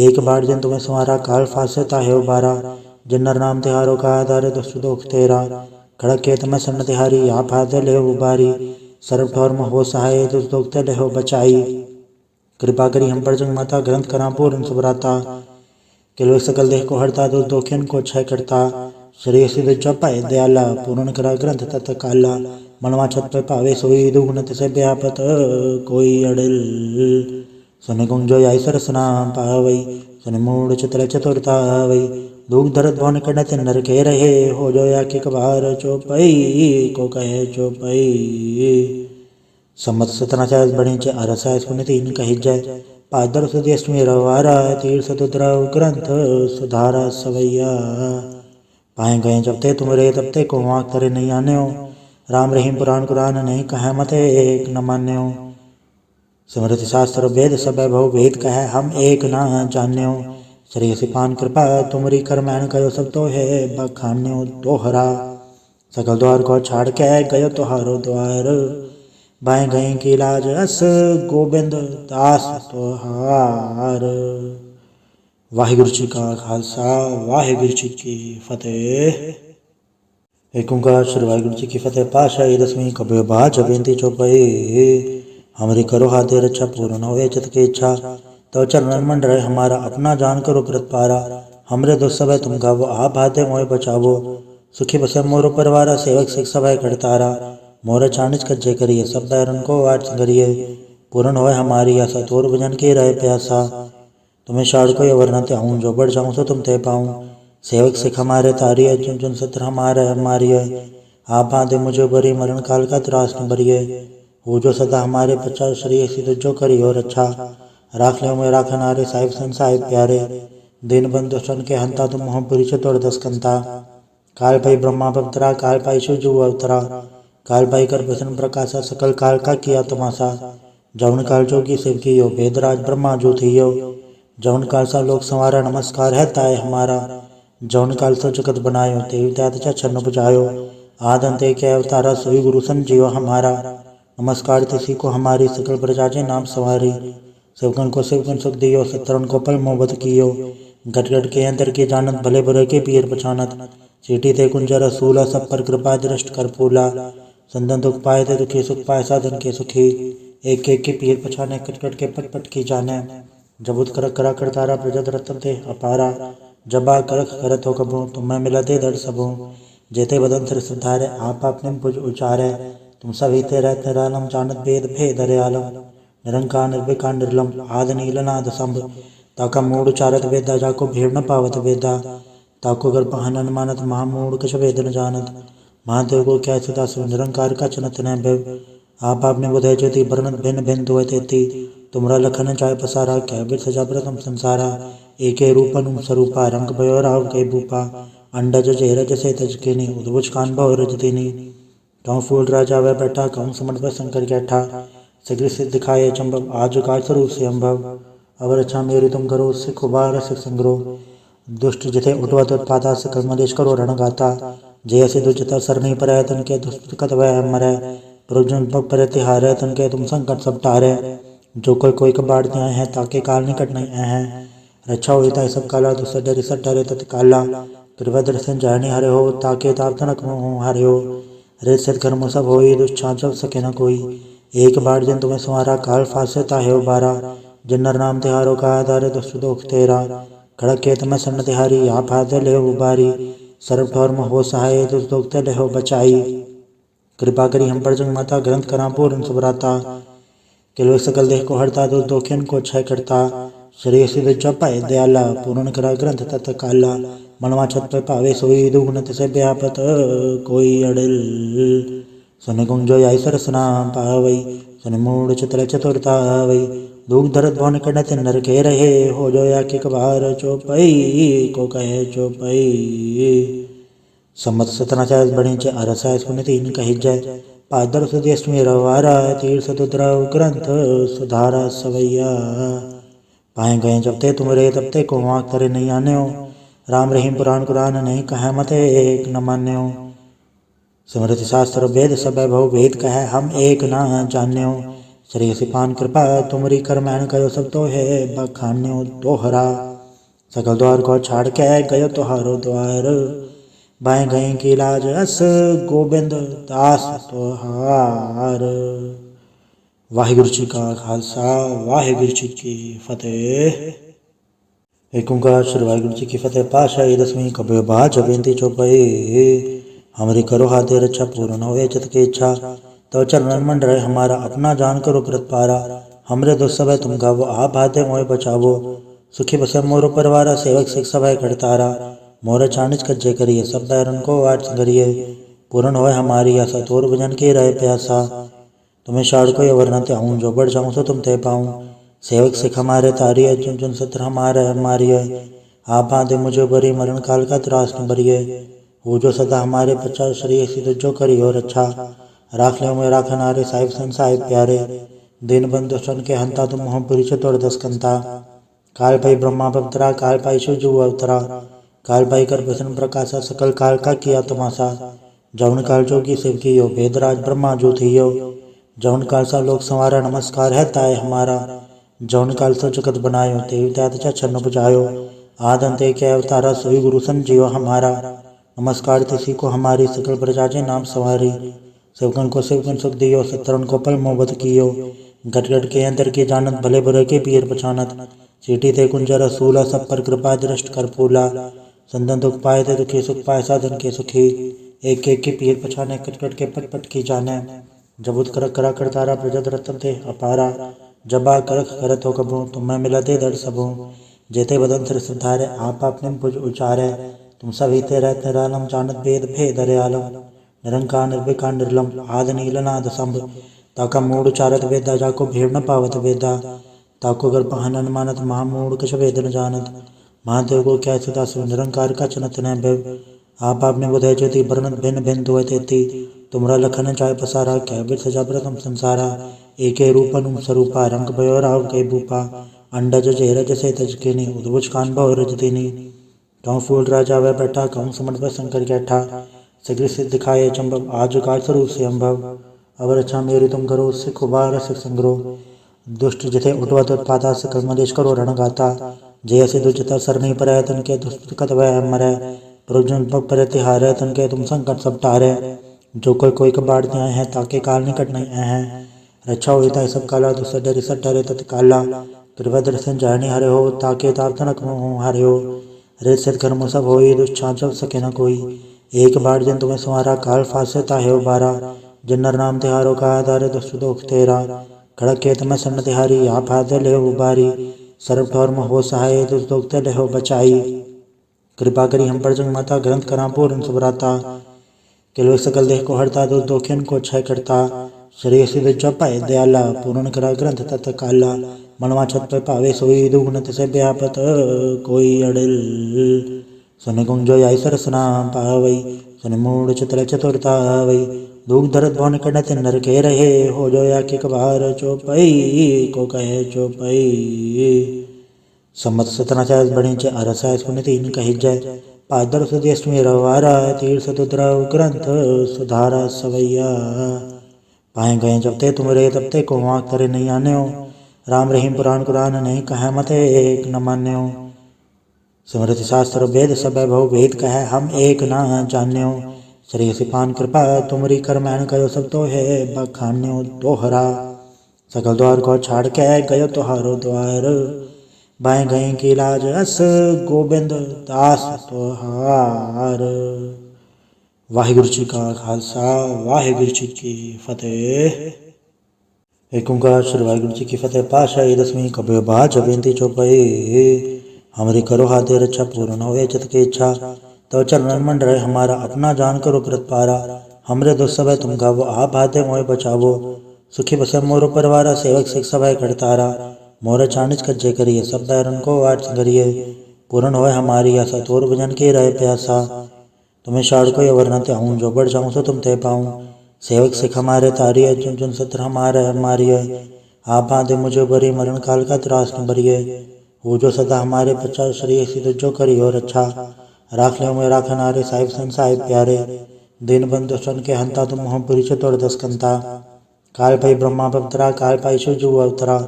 A: एक बार जन तुम्हें संवारा काल फासे ताहे बारा जिन्नर नाम तिहारो का आधार दुष्ट दोख तेरा खड़क के तुम्हें सन्न तिहारी आप हाथ ले उबारी सर्व ठौर हो सहाय दुष्ट दोख ले हो बचाई कृपा करी हम पर जंग माता ग्रंथ करा पूर्ण सुभराता किलो सकल देह को हरता दुष्ट दोखिन को क्षय करता श्री सिद्ध चौपाए दयाला पूर्ण करा ग्रंथ तत् काला मनवा छत पे पावे सोई दुगुणत से व्यापत कोई अड़िल सुन गुंजो आई सरसना पावई सुन मूड चित्र चतुरता वई दुख दर्द भवन कड़त नर के रहे हो जो या कि कबार चौपई को कहे चौपई। सम्मत सतनाचार्य बणी च अरसा सुनि तीन कही जय पादर सुदेशमी रवारा तीर सतुद्रव ग्रंथ सुधारा सवैया पाए गए जब ते तुमरे तब ते को वाक तरे नहीं आने हो राम रहीम पुराण कुरान नहीं कहे मत एक न मान्य हो स्मृति शास्त्र वेद सब बहु वेद कहे हम एक न जान्य हो श्री सिपान कृपा तुमरी कर मैन करो सब तो है बखान्यो दोहरा सकल द्वार को छाड़ के गयो तुहारो द्वार बाएं गए की लाज अस गोबिंद दास तोहार। वाहिगुरु जी का खालसा वाहिगुरु जी की फतेह। एक ओंकार श्री वाहिगुरु जी की फतेह। पाशाही दसवीं कबीर बाज बेनती चौपाई हमरी करो हाथे रक्षा पूर्ण होए चित की इच्छा तो चरण मंड रहे हमारा अपना जान करो कृत पारा हमरे दो सब तुम गावो आप हाथे मोए बचावो सुखी बसे मोरो परिवारा सेवक सिख सभा करतारा मोर चाणिच कज्जे करिए सब बैरन को वाट संगरिए पूर्ण होए हमारी आशा तोर भजन की रहे प्यासा तुम्हें शाड़ को वर्णते हूँ जो बढ़ जाऊँ सो तुम तय पाऊँ। सेवक सिख हमारे तारी है, चुन चुन सत्र हमारे हमारी है। आप बांधे मुझे बरी मरण काल का त्रास न भरिए। हो जो सदा हमारे पचास श्री सिद्ध जो करी और अच्छा। राख ले मेरा खनारे साहिब सन साहिब प्यारे। दिन बंधु सन के हंता तुम मोह पुरी चतुर दस कंता। काल पाई ब्रह्मा पवित्रा काल पाई शिव जो अवतरा। काल पाई कर भसन प्रकाशा सकल काल का किया तमाशा। जौन काल जोगी शिव की यो वेदराज ब्रह्मा जो थी यो। जौन काल सा लोक संवारा नमस्कार है ताय हमारा। जौन काल सा जगत बनायो तेव त्यात छन्न बुझायो। आद अंते के अवतारा सोई गुरु संजीव हमारा। नमस्कार तिसी को हमारी सकल प्रजा जे नाम सवारी। सेवकन को सेवकन सुख दियो सत्रन को पल मोहब्बत कियो। गट गट के अंतर के जानत भले बुरे के पीर पछानत। चीटी ते कुंजर सूला सब पर कृपा दृष्ट कर फूला। संदन दुख पाए थे दुखी सुख पाए साधन के सुखी। एक एक के पीर पछाने कट कट के पट पट की जाने। जबुत कर करा करतारा प्रजत रत्न ते अपारा। जबा करख करत हो कबू तुम्हें मिला दे दर सबू। जेते बदन सिर सिधारे आप अपने भुज उचारे। तुम सभी ते रहते रालम जानत भेद भेद अरे आलम। निरंकार निर्विकार निर्लम आद नील नाद संभ। ताका मूड उचारत वेदा जाको भीड़ न पावत वेदा। ताको कर पहनन मानत महामूड कछ वेद न जानत। महादेव को क्या सदा सो निरंकार का चनत न भव। आप आपने बुधय ज्योति बरनत भिन्न भिन्न दुए तेती। तुमरा लखन चाय पसारा क्या बिर सजा प्रथम संसारा। एके रूपन स्वरूपा रंग भयो राव के भूपा। अंडज जेरज से तज के नी उद्भुज कान भव रजतिनी। कहूँ फूल राजा वह बैठा कहूँ समझ पर शंकर कैठा। शीघ्र सिद्ध दिखाए चंबव आज काल स्वरूप से अम्भव। अवर अच्छा मेरी तुम करो सिख उबार सिख संग्रह। दुष्ट जिथे उठवत उत्पाता सकल मलेश करो रण गाता। जय से दुचिता सर नहीं पर तन के दुष्ट कत वह मरै। प्रजुन पग पर तिहारे तन के तुम संकट सब टारे। जो कोई कोई कबाड़ त्याए हैं ताके काल निकट नहीं हैं। रक्षा होता सब काला दुष्ट डरी सट डरे तत्काला। कृपा दर्शन जानी हरे हो ताके ताप तनक मोह हरे हो। रे सत कर्म सब होई दुष्छाप सब सके न कोई। एक बार जिन तुम्हें संवारा काल फासे ताहे उबारा। जिन्नर नाम तिहारो का आधार दुष्ट दोख तेरा। खड़क के तुम्हें सन्न तिहारी आप हाथ ले उबारी। सर्व ठौर हो सहाय दुष्ट दोख ते ले बचाई। कृपा करी हम पर जंग माता ग्रंथ करा पूर्ण सुभराता। किलो सकल देह को हरता दुष्ट दोखिन को क्षय करता। श्री सिद्ध जपाए दयाला पूर्ण करा ग्रंथ तत् काला। मनवा छत पे पावे सोई दुगुणत से व्यापत कोई अड़िल। सुन गुंजो आई सरसना पावई। सुन मूड चित्र चतुरता वई। दुख दर्द भवन कड़त नर के रहे। हो जो या कि कबार चौपई को कहे चौपई। सम्मत सतना चाय बड़ी चे अरसा सुन तीन कही जय। पादर सुदेश में रवारा तीर्थ दुद्रव ग्रंथ सुधारा सवैया। पाए गए जब ते तुमरे तब ते को आँख तरे नहीं आने हो। राम रहीम पुराण कुरान नहीं कहे मत एक न मान्यो। स्मृति शास्त्र वेद सब भव वेद कहे हम एक न जान्यो। श्री सिपान कृपा तुमरी कर मैन कयो सब तो है बखान्यो तोहरा। सकल द्वार को छाड़ के गयो तोहारो द्वार। बाएं गए की लाज अस गोबिंद दास तोहार। वाहिगुरु जी का खालसा वाहिगुरु जी की फतेह। एक ओंकार श्री वाहिगुरु जी की फतेह। पाशाही दसवीं कबीर बाज बेनती चौपाई। हमारी करो हाथे रक्षा पूर्ण होए चित की इच्छा। तो चरण मंड रहे हमारा अपना जान करो कृतपारा। हमरे दुख सब तुम गावो आप हाथे मोए बचावो। सुखी बसे मोर परवारा सेवक सिख सब करतारा। मोर चानिच कज्जे करिए सब बैरन को आठ करिए। पूर्ण होए हमारी आशा तोर भजन की रहे प्यासा। तुम्हें शाड़ को वर्णते हूँ जो बढ़ जाऊँ सो तुम तय पाऊँ। सेवक सिख हमारे तारी है चुन चुन सत्र हमारे हमारी है। आप बांधे मुझे बरी मरण काल का त्रास न भरिए। हो जो सदा हमारे पचास श्री सिद्ध जो करी और अच्छा। राख ले मेरा खनारे साहिब सन साहिब प्यारे। दिन बंधु सन के हंता तुम मोह पुरी चतुर दस कंता। काल पाई ब्रह्मा पवित्रा काल पाई शिव जो अवतरा। काल पाई कर भसन प्रकाशा सकल काल का किया तमाशा। जौन काल जोगी शिव की यो वेदराज ब्रह्मा जो थी यो। जौन काल सा लोक संवारा नमस्कार है ताय हमारा। जौन काल सा जगत बनायो तेव त्यात छन्न बुझायो। आद अंते के अवतारा सोई गुरु संजीव हमारा। नमस्कार तिसी को हमारी सकल प्रजा जे नाम सवारी। सेवकन को सेवकन सुख दियो सत्रन को पल मोहब्बत कियो। गट गट के अंतर के जानत भले बुरे के पीर पछानत। चीटी ते कुंजर सूला सब पर कृपा दृष्ट कर फूला। संदन दुख पाए थे दुखी सुख पाए साधन के सुखी। एक एक के पीर पछाने कट कट के पट पट की जाने। जबुत कर करा करतारा प्रजत रत्न ते अपारा। जबा करख करत हो कबू तुम्हें मिला दे दर सबू। जेते बदन सिर सिधारे आप अपने भुज उचारे तुम सभी ते रहते निरालम जानत भेद भेद दयालम निरंकार निर्विकार निर्लम आद नील नाद संभ ताका मूड उचारत वेदा जाको भीड़ न पावत वेदा ताको अगर पहनन मानत महामूड कछ वेद न जानत महादेव को क्या सदा सो निरंकार का चनत न भव आप आपने बुधय ज्योति बरनत भिन्न भिन्न दुअ तेती तुमरा लखन चाय पसारा क्या बिर सजा प्रथम संसारा एके रूपनुम स्वरूपा रंग भयो राव के भूपा अंडज जहरज से तजकिनी उद्भुज कान भव रजतिनी कहूँ फूल राजा वह बैठा कहूँ समझ पर शंकर कैठा सगृ सिद्ध दिखाए चंबव आज काल स्वरूप से अम्भव अवर अच्छा मेरी तुम करो सिख उबार सिख संग्रो दुष्ट जथे उठवत उत्पाता सकल मलेश करो रण गाता जय से दुचता सर नहीं पर तन के दुष्ट कत वह मरै प्रजुन पर तिहार तन के तुम संकट सब टारे जो कोई कबाड़ त्याए हैं ताके काल निकट नहीं हैं रक्षा होता सब काला दुसर डर सब डरे तत्काला कृपा दर्शन जाने हरे हो ताके ताप तनक हरे हो रे सिद्ध कर्म सब होई दुष्छाप सब सके न कोई एक बार जन तुम्हें संवारा काल फासे ताहे बारा जिन्नर नाम तिहारो का आधार दुष्ट दोख तेरा खड़क के तुम्हें सन्न तिहारी आप हाथ ले उबारी सर्व ठौर हो सहाय दुष्ट दोख ले हो बचाई कृपा करी हम पर जंग माता ग्रंथ करा पूर्ण सुभराता किलो सकल देह को हरता दुष्ट दोखिन को क्षय करता शरीर से विजय पाए दयाला पूर्ण करा ग्रंथ तत् काला मनवा छत पे पावे सोई दुगुणत से व्यापत कोई अड़िल सुन गुंजो आई सरसना पावई सुन मूड चित्र चतुरता वई दुख दर्द भवन कड़त नर के रहे हो जो या के कबार चौपई को कहे चौपई सम्मत सतना चाय बड़ी चे अरसा सुन तीन कही जय पादर सुदेश में रवारा तीर्थ तुद्रव ग्रंथ सुधारा सवैया पाए गए जब ते तुम रे तब ते को वाक करे नहीं आने हो राम रहीम पुराण कुरान नहीं कहे मते एक न मान्य हो स्मृति शास्त्र वेद सब भव वेद कहे हम एक न जान्य हो श्री सिपान कृपा तुमरी कर्मैन कयो सब तो है बखान्यो तोहरा सकल द्वार को छाड़ के गयो तोहारो द्वार बाएं गए की लाज अस गोबिंद दास तोहार। वाहिगुरु जी का खालसा वाहिगुरु जी की फतेह। एक ओंकार श्री वाहिगुरु जी की फतेह। पाशाही दसवीं कबीर बाज बेनती चौपाई हमारी करो हाथे रक्षा पूर्ण होए चित की इच्छा तो चरण मंड रहे हमारा अपना जान करो कृत पारा हमरे दुख सब तुम गावो आप हाथे मोए बचावो सुखी बसे मोर परिवारा सेवक सिख सब करतारा मोर चानिच कज्जे करिए सब बैरन को वाट करिए पूर्ण होए हमारी आशा तोर भजन की रहे प्यासा तुम्हें शाड़ को वर्णते हूँ जो बढ़ जाऊँ सो तुम तय पाऊँ सेवक सिख हमारे तारिय चुन चुन सत्र हमारे मारिय आप बांधे मुझे बरी मरण काल का त्रास न बरिए वो जो सदा हमारे बच्चा श्री सिद्ध जो करी और अच्छा राख ले मैं राख नारे साहिब सन साहिब प्यारे दिन बंधु सन के हंता तुम मोह पुरी चतुर दस्कंता काल पाई ब्रह्मा पवित्रा काल पाई शिवजू अवतरा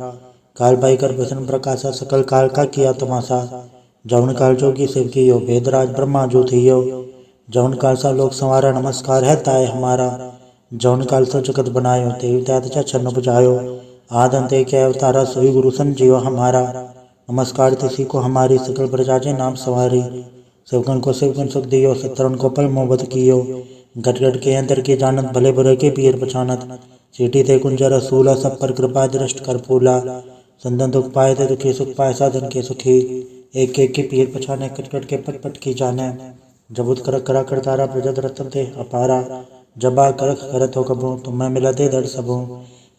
A: काल पाई कर प्रसन्न प्रकाशा सकल काल का किया तमाशा जौन काल जोगी शिव की यो वेदराज ब्रह्मा जो थी यो जौन काल सा लोक संवारा नमस्कार है ताय हमारा जौन काल सा जगत बनायो तेव त्यात छन्न बुझायो आदंते के अवतारा सोई गुरु संजीव हमारा नमस्कार तिसी को हमारी सकल प्रजा जे नाम सवारी सेवकन को सेवकन सुख दियो सत्रन को पल मोहब्बत कियो गट गट के अंतर के जानत भले बुरे के पीर पछानत चीटी ते कुंजर सूला सब पर कृपा दृष्ट कर फूला संदन दुख पाए थे दुखी सुख पाए साधन के सुखी एक एक के पीर पछाने कट कट के पट पट की जाने जबुत कर करा करतारा प्रजत रतन थे अपारा जबा करख करत हो कबो तुम्हें मिला दे दर सबो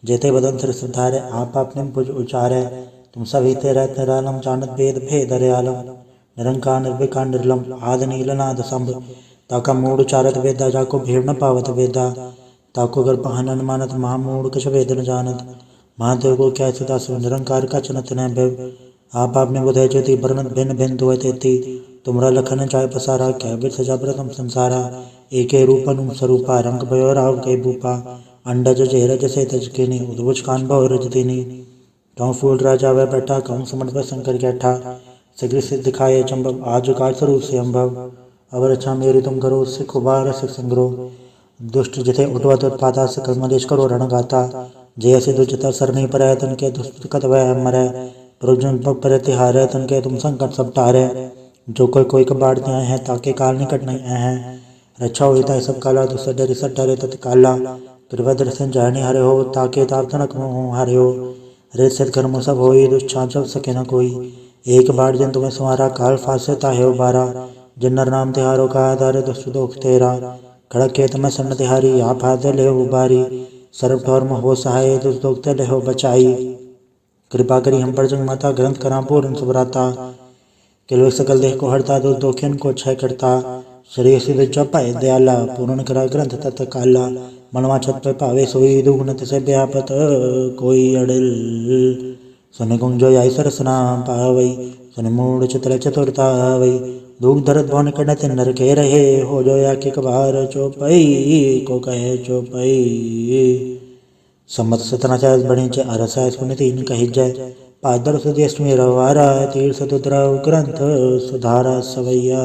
A: जेते बदन सिर सिधारे आप अपने भुज उचारे तुम सभी ते रहते निरालम जानत भेद भेद दयालम निरंकार निर्विकार निर्लम आद नील नाद संभ ताका मूड उचारत वेदा जाको भीड़ न पावत वेदा ताको अगर पहनन मानत महामूड कछ वेद न जानत महादेव को क्या सदा सो निरंकार का चनत न भव आप आपने बुधय ज्योति बरनत भिन्न भिन्न दुअ तेती तुमरा लखन चाय पसारा क्या बिर सजा प्रथम संसारा एके रूपनुम स्वरूपा रंग भयो राव के भूपा अंडज जहरज से तजकिनी उद्भुज कान भव रजतिनी कहूँ फूल राजा वह बैठा कहूँ समझ पर शंकर कैठा सगृ सिद्ध दिखाए चंबव आज काल स्वरूप से अम्भव अवर अच्छा मेरी तुम करो सिख उबार सिख संग्रो दुष्ट जथे उठवत उत्पाता सकल मलेश करो रण गाता जय से दुचता सर नहीं पर तन के दुष्ट कत वह मरै प्रजुन पर तिहार तन के तुम संकट सब टारे जो कोई कबाड़ त्याए हैं ताके काल निकट नहीं हैं रक्षा होता सब काला दुसर डर सब डरे तत्काला कृपा दर्शन जाने हरे हो ताके ताप तनक हरे हो रे सिद्ध कर्म सब होई दुष्छाप सब सके न कोई एक बार जिन तुम्हें संवारा काल फासे ताहे उबारा। जिन नर नाम तिहारो का आधार दुष्ट दोख तेरा। खड़क के तमें सन्न तिहारी आप हाथ ले उबारी। सर्व ठौर में हो सहाय दुष्ट दोख ते ले बचाई। कृपा करी हम पर जंग माता ग्रंथ करा पूर्ण सुभराता। किलो सकल देह को हरता दुष्ट दोखिन को क्षय करता। शरीर सिद्ध चौपाए दयाला पूर्ण करा ग्रंथ तत् काला। मनवा छत पे पावे सोई दुगुणत से व्यापत कोई अड़िल। सुन कुंजो आई सरसना पावई। सुन मूड चित्र चतुरता वई। दुख दर्द भवन कनत नर के रहे। हो जो या कि कबार चौपई को कहे चौपई। सम्मत सतनाचार्य बणी च अरसा सुन तीन कही जय। पादर सुदेशमी रवारा तीर्थ दुद्रव ग्रंथ सुधारा सवैया।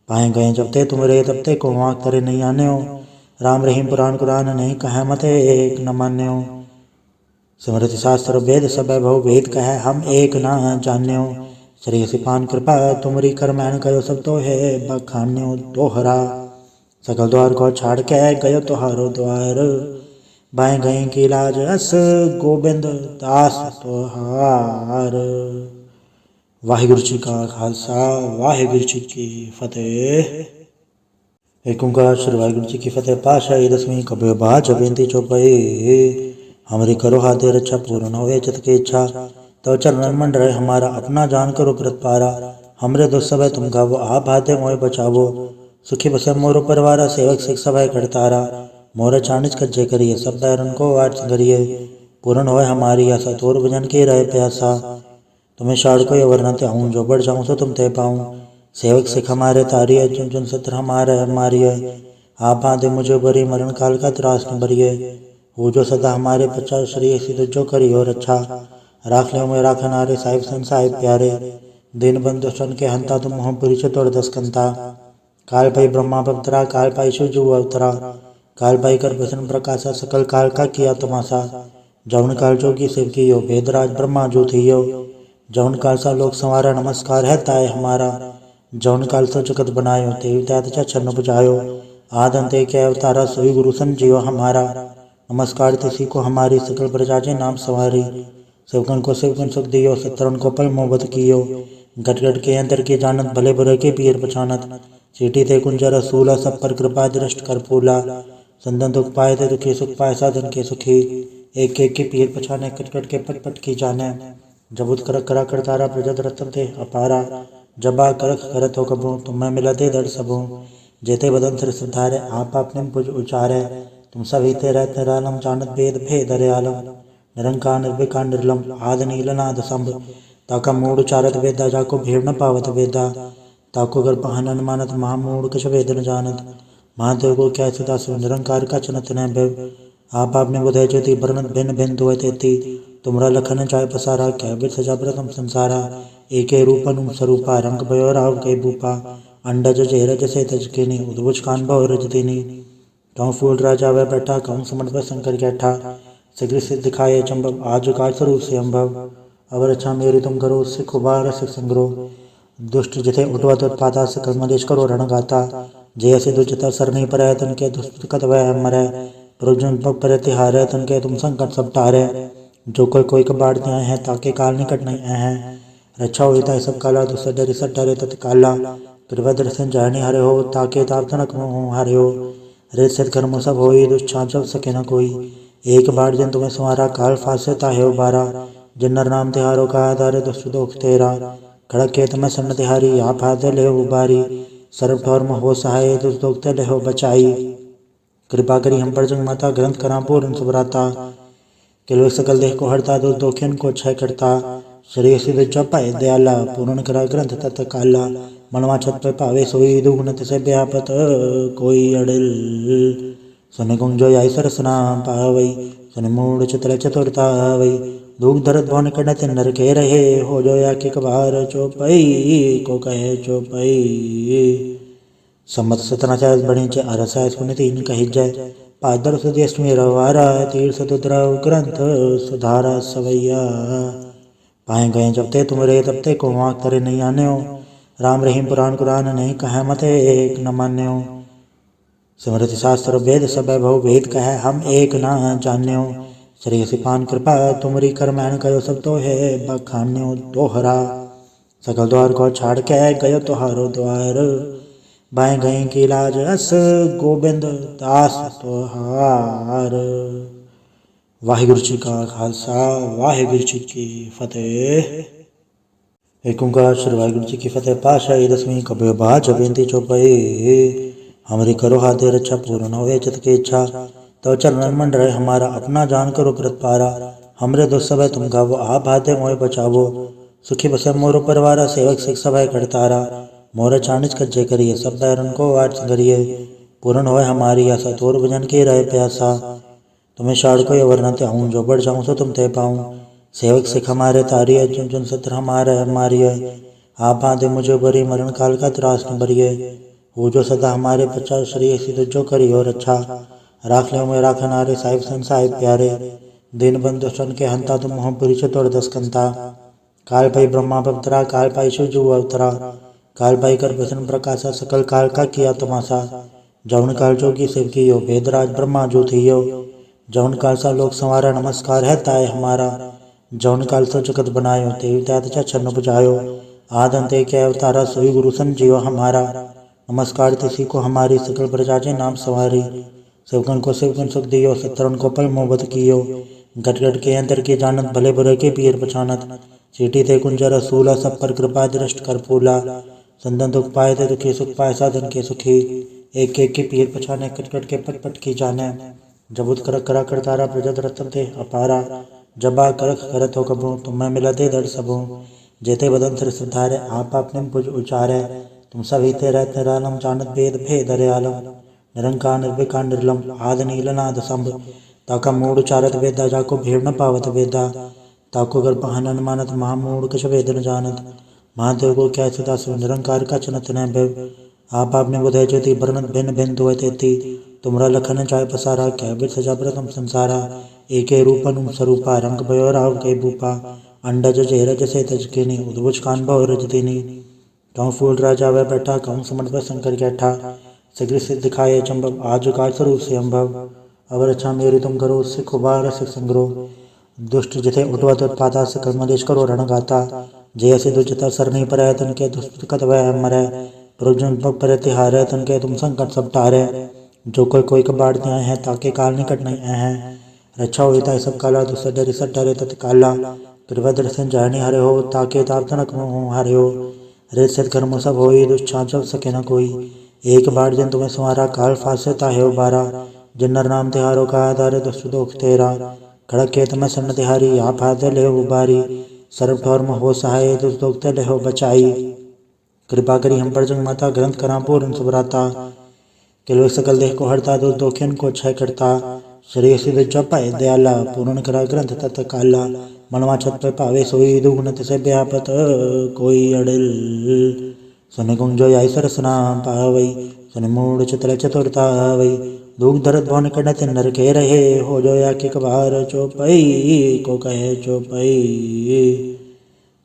A: पाए गए जब ते तुम रे तब ते को वाक करे नहीं आने हो। राम रहीम पुराण कुरान नहीं कहे मते एक न मान्य हो। स्मृति शास्त्र वेद सब बहु वेद कहे हम एक न जान्यो। श्री सिपान कृपा तुमरी कर मैन कयो सब तो है बखान्यो दोहरा। सकल द्वार को छाड़ के गयो तुहारो द्वार। बाएं गए की लाज अस गोबिंद दास तुहार। वाहिगुरु जी का खालसा वाहिगुरु जी की फतेह। एक ओंकार श्री वाहिगुरु जी की फतेह। पाशाही दसवीं कबीर बाज बेनती चौपाई। हमारी करो हाथे रक्षा पूर्ण होए चित की इच्छा। तो चरण मंड रहे हमारा अपना जान करो कृत पारा। हमरे दुख सब तुम गावो आप हाथे मोए बचावो। सुखी बसे मोर परिवारा सेवक सिख सब करतारा। मोर चाणिज कज्जे करिए सब बैरन को वाट करिए। पूर्ण होए हमारी आशा तोर भजन की रहे प्यासा। तुम्हें शाड़ को वरना त्याऊँ जो बढ़ जाऊँ सो तुम ते पाऊँ। सेवक सिख हमारे तारिय चुन चुन सत्र हमारे मारिय। आप बांधे मुझे बरी मरण काल का त्रास न बरिए। वो जो सदा हमारे बच्चा श्री सिद्ध जो करी हो रक्षा। राख ले मैं राखन आरे साहिब सन साहिब प्यारे। दिन बंधु सन के हंता तुम मोह पुरी चतुर दस्कंता। काल पाई ब्रह्मा पवित्रा काल पाई शिवजू अवतरा। काल पाई कर भसन प्रकाशा सकल काल का किया तमाशा। जौन काल जोगी शिव की यो भेदराज ब्रह्मा जो थी यो। जौन काल सा लोक संवारा नमस्कार है ताय हमारा। जौन काल सा जगत बनायो तेव त्यात छन्न बुझायो। आद अंत के अवतारा सोई गुरु संजीव हमारा। नमस्कार तिसी को हमारी सकल प्रजा जे नाम सवारी। शिवगन को शिवगन सुख दियो सतरन को पल मोहब्बत कियो। गट गट के अंतर के जानत भले बुरे के पीर पछानत। चीटी ते कुंजर सूला सब पर कृपा दृष्ट कर फूला। संदन दुख पाए थे दुखी सुख पाए साधन के सुखी। एक एक के पीर पछाने कट कट के पट पट की जाने। जबुत कर करा करतारा प्रजत रतन थे अपारा। जबा करख करत हो कबू तुम्हें मिला दे दर सबू। जेते बदन सिर सिधारे आप अपने भुज उचारे। तुम सभी ते रहते रालम जानत भेद भेद अरे आलम। निरंकार निर्विकार निर्लम आद नील नाद संभ। ताका मूड उचारत वेदा जाको भीड़ न पावत वेदा। ताको अगर पहनन मानत महामूड कछ वेद न जानत। महादेव को क्या सदा शिव निरंकार का चनत न भव। आप आपने बुधय ज्योति वर्णत भिन्न भिन्न दुए तेती। तुमरा लखन चाय पसारा क्या बिर सजा प्रथम संसारा। एके रूपन स्वरूपा रंग भयो राव के भूपा। अंडज जेरज से तज के नी उद्भुज कान भव रजतिनी। कहूँ फूल राजा वह बैठा कहूँ समट पर शंकर कैठा। शीघ्र सिद्ध दिखाए चंबव आज काल स्वरूप से अम्भव। अवर अच्छा मेरी तुम करो सिख उबार सिख संग्रो। दुष्ट जिथे उठवत उत्पाता सकल मलेश करो रण गाता। जय से दुष्टता सर नहीं पर तन के दुष्ट कत वह मरे। प्रभुजन पर तिहारे तन के तुम संकट सब टारे। जो कोई कबाड़ आए हैं ताके काल निकट नहीं आए हैं। रक्षा होता सब काला दुष्ट डरे सब डरे तत्काला। प्रभद्र सिंह जानी हरे हो ताके ताप तनक हरे हो। रे सिद्ध कर्म सब हो दुष्ट छाप सके न कोई। एक बार जिन तुम्हें संवारा काल फासे ताहे उबारा। जिन नर नाम तिहारो का आधार दुष्ट दोख तेरा। खड़क के तमें सन्न तिहारी आप हाथ ले उबारी। सर्व ठौर में हो सहाय दुष्ट दोख ते ले बचाई। कृपा करी हम पर जंग माता ग्रंथ करा पूर्ण सुभराता। किलो सकल देह को हरता दुष्ट दोखिन को क्षय करता। शरीर सिद्ध चौपाए दयाला पूर्ण करा ग्रंथ तत् काला। मनवा छत पे पावे सोई दुगुणत से व्यापत कोई अड़िल। सुन कुंजो आई सरसना पावई। सुन मूड चित्र चतुरता वई। दुख दर्द भवन कनत नर के रहे। हो जो या कि कबार चौपई को कहे चौपई। सम्मत सतनाचार्य बणी च अरसा सुन तीन कही जय। पादर सुदेशमी रवारा तीर्थ दुद्रव ग्रंथ सुधारा सवैया। पाए गए जब ते तुम रे तब ते को वाक करे नहीं आने हो। राम रहीम पुराण कुरान नहीं कहे मते एक न मान्य हो। स्मृति शास्त्र वेद सब बहु वेद कहे हम एक न जान्यो। श्री सिपान कृपा तुमरी कर मैन कयो सब तो है बखान्यो दोहरा। सकल द्वार को छाड़ के गयो तुहारो द्वार, बाएं गई की लाज अस गोबिंद दास तुहार। वाहिगुरु जी का खालसा वाहिगुरु जी की फतेह। एक ओंकार श्री वाहिगुरु जी की फतेह। पातशाही दसवीं कबीर बाच बेनती चौपाई। हमारी करो हाथे रक्षा पूर्ण होवे चित की इच्छा, तो चरण मन रहे हमारा अपना जान करो कृत पारा। हमरे दुख सब तुम गावो आप हाथे मोए बचावो, सुखी बसे मोरो परिवारा सेवक सिख सब करतारा। मोर चानिच कज्जे करिए सब बैरन को वाट संगरिए, पूर्ण होए हमारी आशा तोर भजन की रहे प्यासा। तुम्हें शाड़ को वरना त्याऊँ जो बढ़ जाऊँ सो तुम ते पाऊँ, सेवक सिख हमारे तारिय चुन चुन सत्र हमारे मारिय। आप आदे मुझे बरी मरण काल का त्रास न बरिए, वो जो सदा हमारे बच्चा श्री सिद्ध जो करी और अच्छा। राख ले में राखन आरे साहिब सन साहिब प्यारे, दिन बंधु सन के हंता तुम मोह पुरी चतुर दस कंता। काल पाई ब्रह्मा पवित्रा काल पाई शिवजू अवतरा, काल पाई कर भसन प्रकाशा सकल काल का किया तमाशा। जौन काल जोगी शिव की यो भेदराज ब्रह्मा जो थी यो, जौन काल सा लोक संवारा नमस्कार है ताय हमारा। जौन काल सो जगत बनायो तेवी त्यात छन्न बुझायो, आदंते के अवतारा सोई गुरु संजीव हमारा। नमस्कार तिसी को हमारी सकल प्रजा जे नाम सवारी, शिवगन को शिवगन सुख दियो सतरन को पल मोहब्बत कियो। गट गट के अंतर के जानत भले बुरे के पीर पछानत, चीटी ते कुंजर असूला सब पर कृपा दृष्ट कर फूला। संदन दुख पाए थे दुखी सुख पाए साधन के सुखी, एक एक के पीर पछाने कट कट के पट पट की जाने। जबुत कर करा करतारा प्रजत रतन थे अपारा, जबा करख करत हो कबू तुम्हें मिला दे दर सबू। जेते बदन सिर सुधारे आप अपने भुज उचारे, तुम सभी ते रहते रालम जानत भेद भेद अरे आलम। निरंकार निर्विकार निर्लम आद नील नाद संभ, ताका मूड उचारत वेदा जाको भीड़ न पावत वेदा। ताको गर्भ हनन मानत महामूड कछ वेद न जानत, महादेव को क्या सदा शिव निरंकार का चनत न भव। आप आपने बुधे ज्योति वर्णत भिन्न भिन्न दुए तेती, तुमरा लखन चाय पसारा क्या बिर सजा प्रथम संसारा। एके रूपन स्वरूपा रंग भयो राव के भूपा, अंडज जेरज से तज के नी उद्भुज कान भव रजतिनी। कहूँ फूल राजा वह बैठा कहूँ समट पर शंकर कैठा, शीघ्र से दिखाए चंबव आज काल स्वरूप से अम्भव। अब रक्षा मेरी तुम करो सिख उबार सिख संग्रो, दुष्ट जिथे उठवत उत्पाता सकल मलेश करो रण गाता। जय से दुष्टता सरनी पर तन के दुष्ट कत वह मरै, प्रयोजन पर तिहारे तन के तुम संकट सब टारे। जो कोई कबाड़ आए हैं ताके काल निकट नहीं आए हैं, रक्षा होता सब काला दुष्ट डरे सब डरे तत्काला। प्रभद्र से जाने हरे हो ताके ताप तनक हरे हो, रे सत कर्म सब होई दुष्छाप सब सके न कोई। एक बार जिन तुम्हें सुहारा काल फासे ताहे उबारा, जिन्नर नाम तिहारो का आधार दुष्ट दोख तेरा। खड़क के तुम्हें सन्न तिहारी आप हाथ ले उबारी, सर्व ठौर हो सहाय दुष्ट दोख ते हो बचाई। कृपा करी हम पर जंग माता ग्रंथ करा पूर्ण सुभराता, किलो सकल देह को हरता दुष्ट दोखिन को क्षय करता। शरीर सिद्ध चौपाए दयाला पूर्ण करा ग्रंथ तत् काला, मनवा छत पे पावे सोई दुगुणत से व्यापत कोई अड़िल। सुन गुंजो आई सरसना पावई, सुन मूड चित्र चतुरता वई। दुख दर्द भवन कड़त नर के रहे, हो जो या के कबार चौपई को कहे चौपई।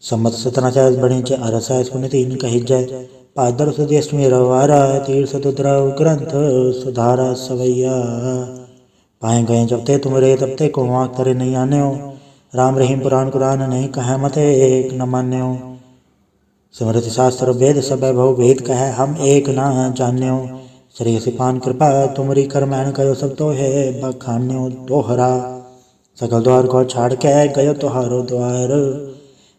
A: सम्मत सतना चाय बणी चे अरसा सुन तीन कही जय, पादर सुदेश में रवारा तीर्थ दुद्राव ग्रंथ सुधारा सवैया। पाए गए जब ते तुम रे तब ते को वाक तरे नहीं आने हो, राम रहीम पुराण कुरान नहीं कहे मते एक न मान्य हो। स्मृति शास्त्र वेद सब भव भेद कहे हम एक न जान्य हो। श्री सिपान कृपा तुमरी कर मैन कयो सब तो है बखान्यो दोहरा। सकल द्वार को छाड़ के गयो तुहारो द्वार,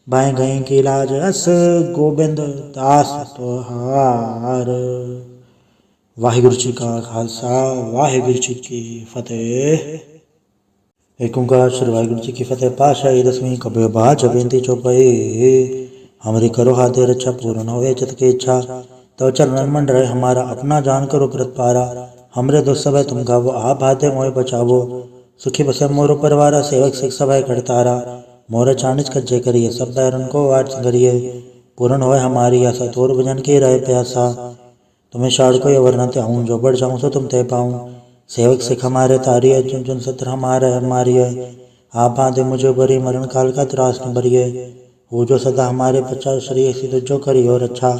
A: बाएं गई की लाज अस गोबिंद दास तुहार। वाहिगुरु जी का खालसा वाहिगुरु जी की फतेह। एक ओंकार श्री वाहिगुरु जी की फतेह। पातशाही दसवीं कबीर बाच बेनती चौपाई। हमारी करो हाथे रक्षा पूर्ण होवे चित की इच्छा, तो चरण मन रहे हमारा अपना जान करो कृत पारा। हमरे दुख सब तुम गावो आप हाथे मोए बचावो, सुखी बसे मोरो परिवारा सेवक सिख सब करतारा। मोर चानिच कज्जे करिए सब बैरन को वाट संगरिए, पूर्ण होए हमारी आशा तोर भजन की रहे प्यासा। तुम्हें शाड़ को वरना त्याऊँ जो बढ़ जाऊँ सो तुम ते पाऊँ, सेवक सिख हमारे तारिय चुन चुन सत्र हमारे मारिय। आप आदे मुझे बरी मरण काल का त्रास न बरिए, वो जो सदा हमारे बच्चा श्री सिद्ध जो करी और अच्छा।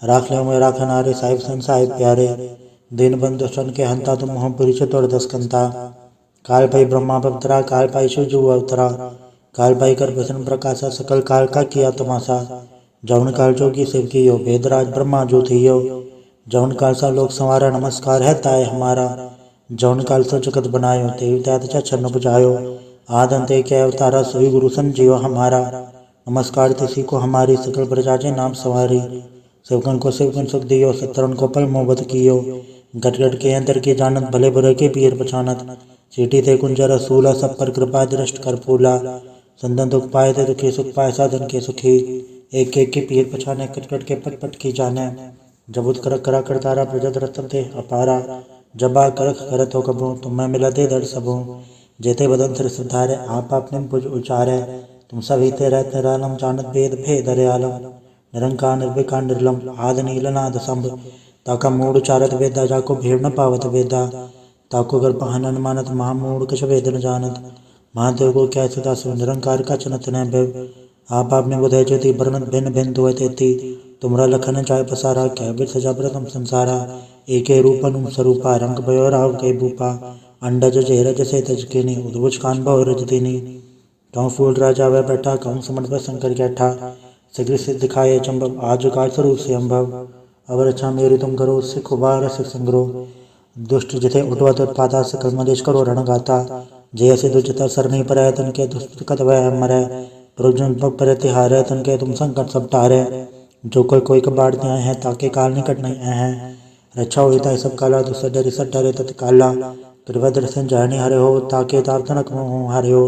A: राख ले में राखन आरे साहिब सन साहिब प्यारे, दिन बंधु सन के हंता तुम मोह पुरी चतुर दस कंता। काल पाई ब्रह्मा पवित्रा, काल पाई शिव जू अवतरा, काल पाई कर प्रसन्न प्रकाशा, सकल काल का किया तमाशा। जौन काल जोगी शिव की यो, वेदराज ब्रह्मा जो थी यो, जौन काल सा लोक संवारा, नमस्कार है ताय हमारा। जौन काल सो जगत बनायो, तेई त्यात छन्न बुझायो, आदंते के अवतारा, सोई गुरु संजीव हमारा। नमस्कार तिसी को हमारी, सकल प्रजा के नाम सवारी। शिवगन को शिवगन सुख दियो, सतरन को पल मोहब्बत कियो, गट गट के अंतर के जानत, भले बुरे के पीर पछानत। चीटी थे कुंजर सूला, सब पर कृपा दृष्ट कर फूला। संदन दुख पाए थे दुखी, सुख पाए साधन के सुखी। एक एक के पीर पछाने, कट कट के पट पट की जाने। जबुत कर करा करतारा, प्रजत रतन थे अपारा। जबा करख करत हो कबू, तुम्हें मिला दे दर सबू। जेते बदन सिर सुधारे, आप अपने भुज उचारे। तुम सभी ते रहते रालम, जानत भेद भेद अरे आलम। निरंकार निर्विकार निर्लम, आद नील नाद संभ। ताका मूड उचारत वेदा, जाको भीड़ न पावत वेदा। ताको गर्भ हनन मानत, महामूड कछ वेद न जानत। महादेव को क्या सदा शिव, निरंकार का चनत न भय। आप आपने बुधे ज्योति, वर्णत भिन्न भिन्न दुए तेती। तुमरा लखन जाय पसारा, क्या बिर सजा प्रथम संसारा। एके रूपनुम स्वरूपा, रंग भयो राव के भूपा। अंडज जेरज से तज के नी, उद्भुज कान भव रजतिनी। कहूँ फूल राजा वह बैठा, कहूँ समट पर शंकर कैठा। शीघ्र सिद्ध दिखाए चंबव, आज काल स्वरूप से अम्भव। अब रक्षा मेरी तुम करो, सिख उबार सिख संग्रो। दुष्ट जिथे उठवत उत्पाता, सकल मलेश करो रण गाता। जय से दुष्टता सर नहीं पर, तन के दुष्ट कत वह मरै। प्रभुजन पर तिहारे, तन के तुम संकट सब टारे। जो कोई कबाड़ त्याए हैं, ताके काल निकट नहीं हैं। रक्षा होता सब काला, दुष्ट डरे सब डरे तत्काला। कृपा दर्शन जानी हरे हो, ताके ताप तनक हरे हो।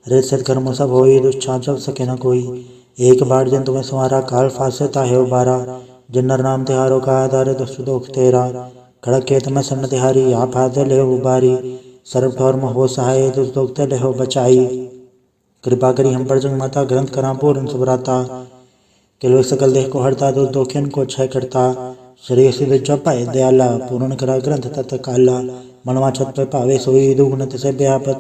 A: रे सत कर्म सब होई, दुष्छांत सब सके न कोई। एक बार जन तुम्हें संवारा, काल फासे ताहे उबारा। जिन्नर नाम तिहारो का आधार, दुष्ट दोख तेरा। खड़क के तमें सन्न तिहारी, आप हाथ ले उबारी। सर्व ठौर हो सहाय, दुष्ट दोख ते हो बचाई। कृपा करी हम पर जंग माता, ग्रंथ करा पूर्ण सुभराता। किलवे सकल देह को हरता, दुष्ट दोखिन को क्षय करता। शरीर से चौपाए दयाला, पूर्ण करा ग्रंथ तत् काला। मनवा छत पे पावे सोई, दुगुणत से व्यापत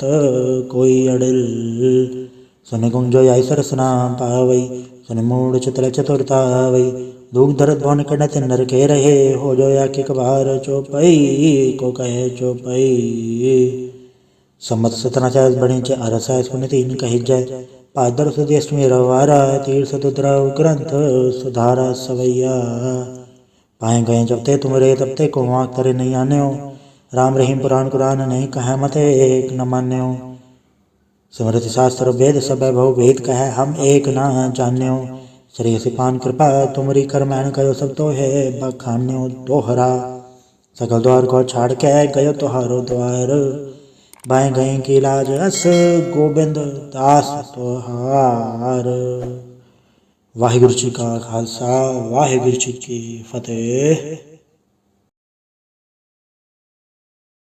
A: कोई अड़िल। सुन गुंजो आई सरसना पावई, सुन मूड चित्र चतुरता वई। दुख दर्द भवन कनत नर के रहे, हो जो या के कबार चौपई को कहे चौपई। सम्मत सतना चाय बणी चे अरसा, सुन तीन कही जय। पादर सुदेश में रवारा, तीर्थ दुद्राव ग्रंथ सुधारा सवैया। पाए गए जब ते तुम रे, तब ते को वाक तरे नहीं आने हो। राम रहीम पुराण कुरान, नहीं कहे मते एक न मान्य हो। स्मृति शास्त्र वेद सब बहु वेद कहे, हम एक न जान्य हो। श्री सिपान कृपा तुमरी कर मैन कयो, सब तो है बखान्यो दोहरा। सकल द्वार को छाड़ के गयो तोहारो द्वार। बाएं गए की लाज अस, गोबिंद दास तोहार। वाहिगुरु जी का खालसा, वाहिगुरु जी की फतेह।